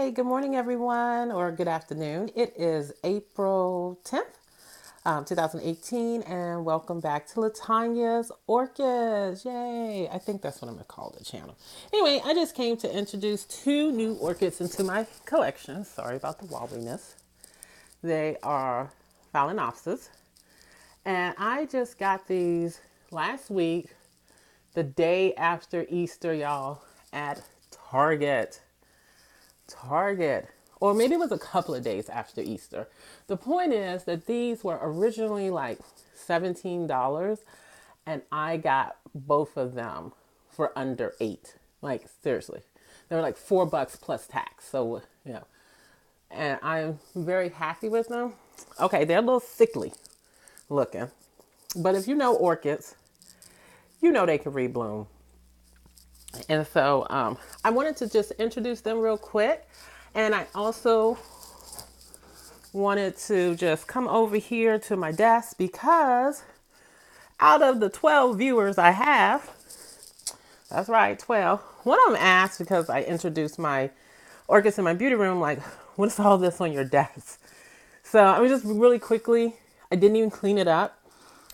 Hey, good morning, everyone, or good afternoon. It is April 10th, 2018, and welcome back to Latanya's Orchids. Yay! I think that's what I'm going to call the channel. Anyway, I just came to introduce two new orchids into my collection. Sorry about the wobbliness. They are Phalaenopsis, and I just got these last week, the day after Easter, y'all, at Target. Or maybe it was a couple of days after Easter. The point is that these were originally like $17, and I got both of them for under 8. Like, seriously. They were like $4 plus tax. So, and I'm very happy with them. Okay, they're a little sickly looking, but if you know orchids, you know they can rebloom. And so I wanted to just introduce them real quick. And I also wanted to just come over here to my desk because out of the 12 viewers I have, that's right, 12, one of them asked, because I introduced my orchids in my beauty room, like, what is all this on your desk? So I mean, just really quickly, I didn't even clean it up,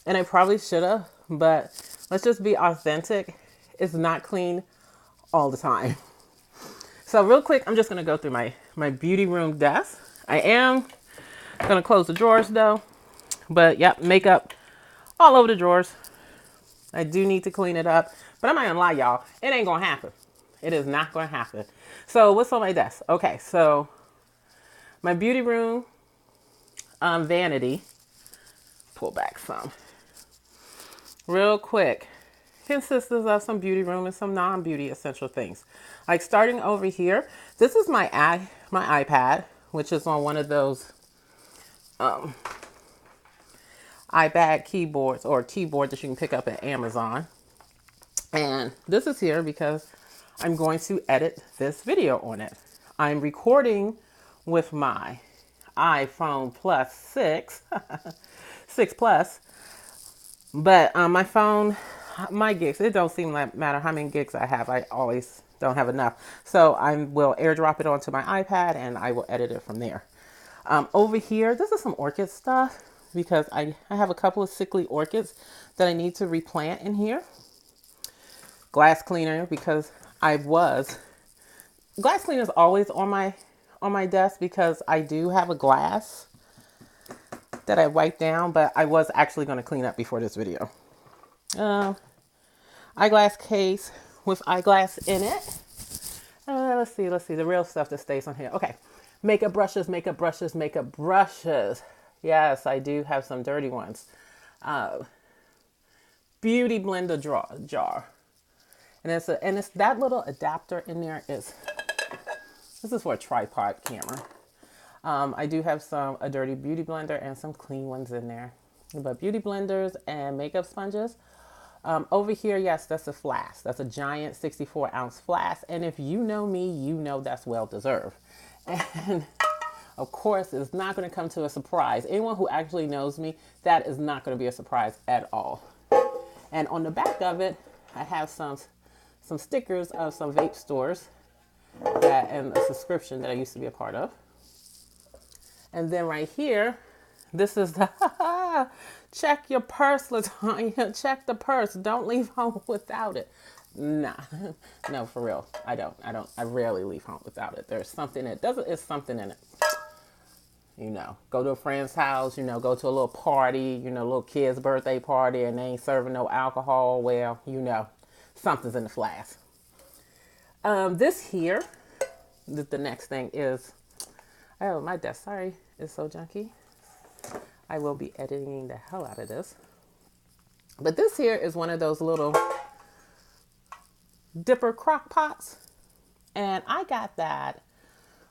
and I probably should have, but let's just be authentic. It's not clean all the time. So real quick, I'm just going to go through my beauty room desk. I am going to close the drawers though. But yep, makeup all over the drawers. I do need to clean it up. But I'm not going to lie, y'all. It ain't going to happen. It is not going to happen. So what's on my desk? Okay, so my beauty room vanity. Pull back some. Real quick. Consists of some beauty room and some non-beauty essential things. Like starting over here, this is my iPad, which is on one of those iPad keyboards or keyboard that you can pick up at Amazon. And this is here because I'm going to edit this video on it. I'm recording with my iPhone Plus 6, 6 Plus, but my phone, my gigs, it don't seem like matter how many gigs I have. I always don't have enough. So I will airdrop it onto my iPad and I will edit it from there. Over here, this is some orchid stuff because I have a couple of sickly orchids that I need to replant in here. Glass cleaner, because glass cleaner is always on my desk because I do have a glass that I wiped down, but I was actually going to clean up before this video. Eyeglass case with eyeglass in it. Let's see the real stuff that stays on here. Okay, makeup brushes. Yes, I do have some dirty ones. Beauty blender jar, and it's that little adapter in there this is for a tripod camera. I do have a dirty beauty blender and some clean ones in there. But beauty blenders and makeup sponges. Over here, yes, that's a flask. That's a giant 64-ounce flask. And if you know me, you know that's well deserved. And of course, it's not going to come to a surprise. Anyone who actually knows me, that is not going to be a surprise at all. And on the back of it, I have some stickers of some vape stores and a subscription that I used to be a part of. And then right here, this is the check your purse, Latanya. Check the purse. Don't leave home without it. Nah, no, for real. I rarely leave home without it. There's something it's something in it. Go to a friend's house, go to a little party, little kid's birthday party, and they ain't serving no alcohol. Well, something's in the flask. This here, the next thing is, oh, my desk, sorry, it's so junky. I will be editing the hell out of this. But this here is one of those little dipper crock pots. And I got that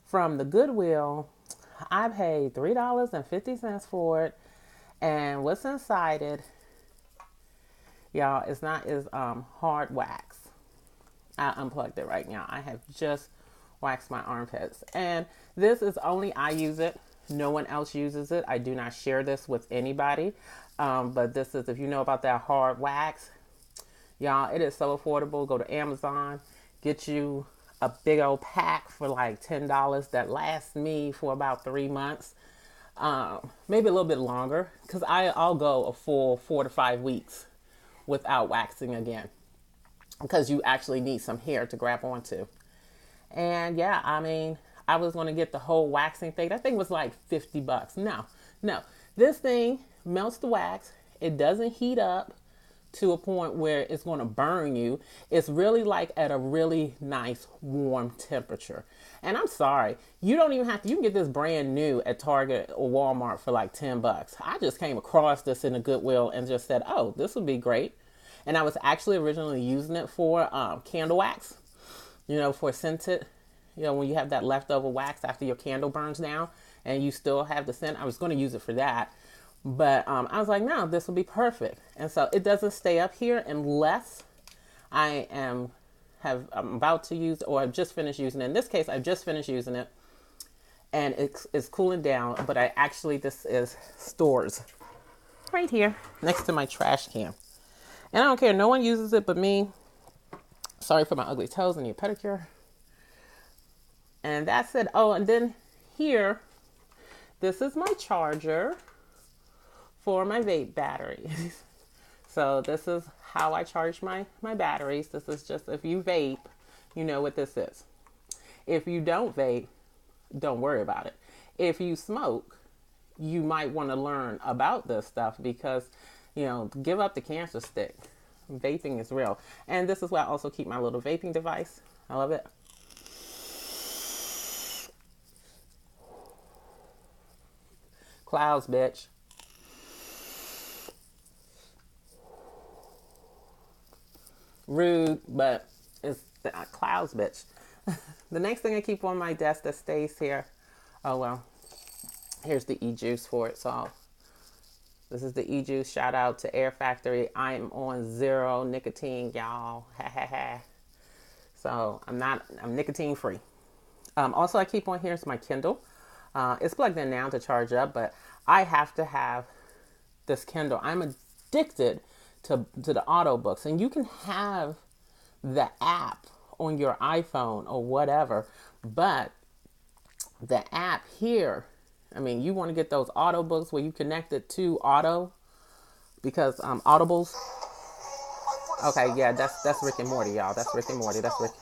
from the Goodwill. I paid $3.50 for it. And what's inside it, y'all, is hard wax. I unplugged it right now. I have just waxed my armpits. And this is only I use it. No one else uses it. I do not share this with anybody. But this is, if you know about that hard wax, y'all, it is so affordable. Go to Amazon, get you a big old pack for like $10 that lasts me for about 3 months, maybe a little bit longer, because I'll go a full 4 to 5 weeks without waxing again, because you actually need some hair to grab onto. And yeah, I mean, I was going to get the whole waxing thing. That thing was like $50. No, this thing melts the wax. It doesn't heat up to a point where it's going to burn you. It's really like at a really nice warm temperature. And I'm sorry, you don't even have to, you can get this brand new at Target or Walmart for like $10. I just came across this in a Goodwill and just said, oh, this would be great. And I was actually originally using it for candle wax, for scented, when you have that leftover wax after your candle burns down and you still have the scent. I was going to use it for that. But I was like, no, this will be perfect. And so it doesn't stay up here unless I'm about to use, or I've just finished using it. In this case, I've just finished using it and it's cooling down. But this is stores right here next to my trash can. And I don't care. No one uses it but me. Sorry for my ugly toes. I need a pedicure. And that's it. Oh, and then here, this is my charger for my vape batteries. So this is how I charge my batteries. This is just, if you vape, you know what this is. If you don't vape, don't worry about it. If you smoke, you might want to learn about this stuff because, give up the cancer stick. Vaping is real. And this is where I also keep my little vaping device. I love it. Clouds, bitch. Rude, but it's the clouds, bitch. The next thing I keep on my desk that stays here. Oh, well, here's the e-juice for it. So this is the e-juice. Shout out to Air Factory. I'm on 0 nicotine, y'all. Ha ha ha. So I'm nicotine free. Also, I keep on here is my Kindle. It's plugged in now to charge up, but I have to have this Kindle. I'm addicted to the auto books, and you can have the app on your iPhone or whatever, but the app here, I mean, you want to get those auto books where you connect it to auto, because Audibles. Okay, yeah, that's Rick and Morty, y'all. That's Rick and Morty. That's Rick.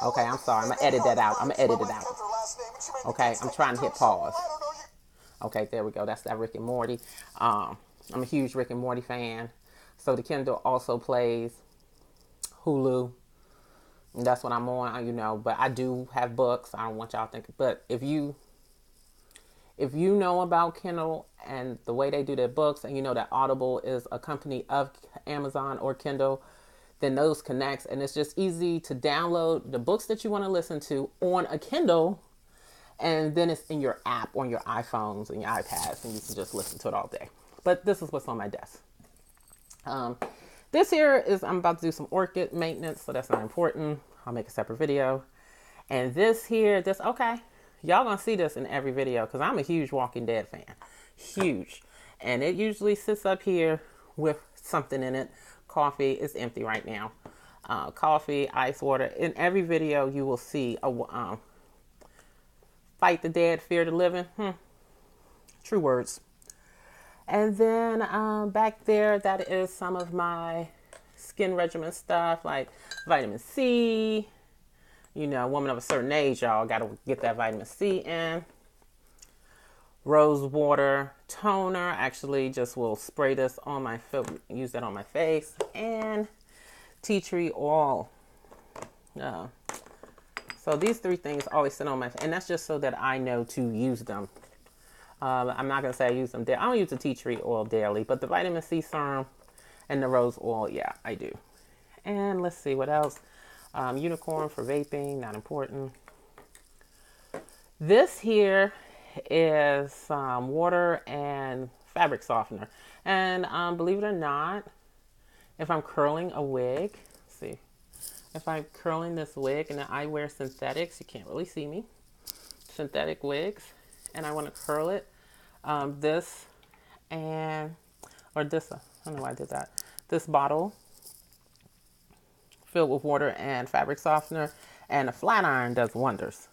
Okay, I'm sorry. I'm gonna edit that out. Okay, I'm trying to hit pause. Okay, there we go. That's that Rick and Morty. I'm a huge Rick and Morty fan. So the Kindle also plays Hulu. And that's what I'm on, but I do have books. I don't want y'all thinking. But if you know about Kindle and the way they do their books, and you know that Audible is a company of Amazon or Kindle, then those connects. And it's just easy to download the books that you want to listen to on a Kindle. And then it's in your app on your iPhones and your iPads, and you can just listen to it all day. But this is what's on my desk. This here is, I'm about to do some orchid maintenance, so that's not important. I'll make a separate video. And this here, okay, y'all gonna see this in every video because I'm a huge Walking Dead fan. Huge. And it usually sits up here with something in it. Coffee is empty right now. Coffee, ice water. In every video you will see a fight the dead, fear the living. True words. And then back there, that is some of my skin regimen stuff, like vitamin C. Woman of a certain age, y'all got to get that vitamin C in. Rose water toner. Actually, just will spray this on my face, use that on my face. And tea tree oil. So these 3 things always sit on my face, and that's just so that I know to use them. I'm not going to say I use them daily. I don't use the tea tree oil daily, but the vitamin C serum and the rose oil, yeah, I do. And let's see what else. Unicorn for vaping, not important. This here is water and fabric softener. And believe it or not, if I'm curling a wig, let's see. If I'm curling this wig, and I wear synthetics, you can't really see me. Synthetic wigs. And I want to curl it, I don't know why I did that. This bottle filled with water and fabric softener, And a flat iron does wonders.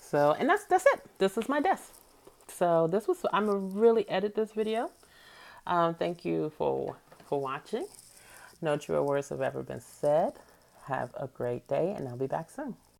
So, and that's it. This is my desk. So I'm gonna really edit this video. Thank you for watching. No truer words have ever been said. Have a great day, and I'll be back soon.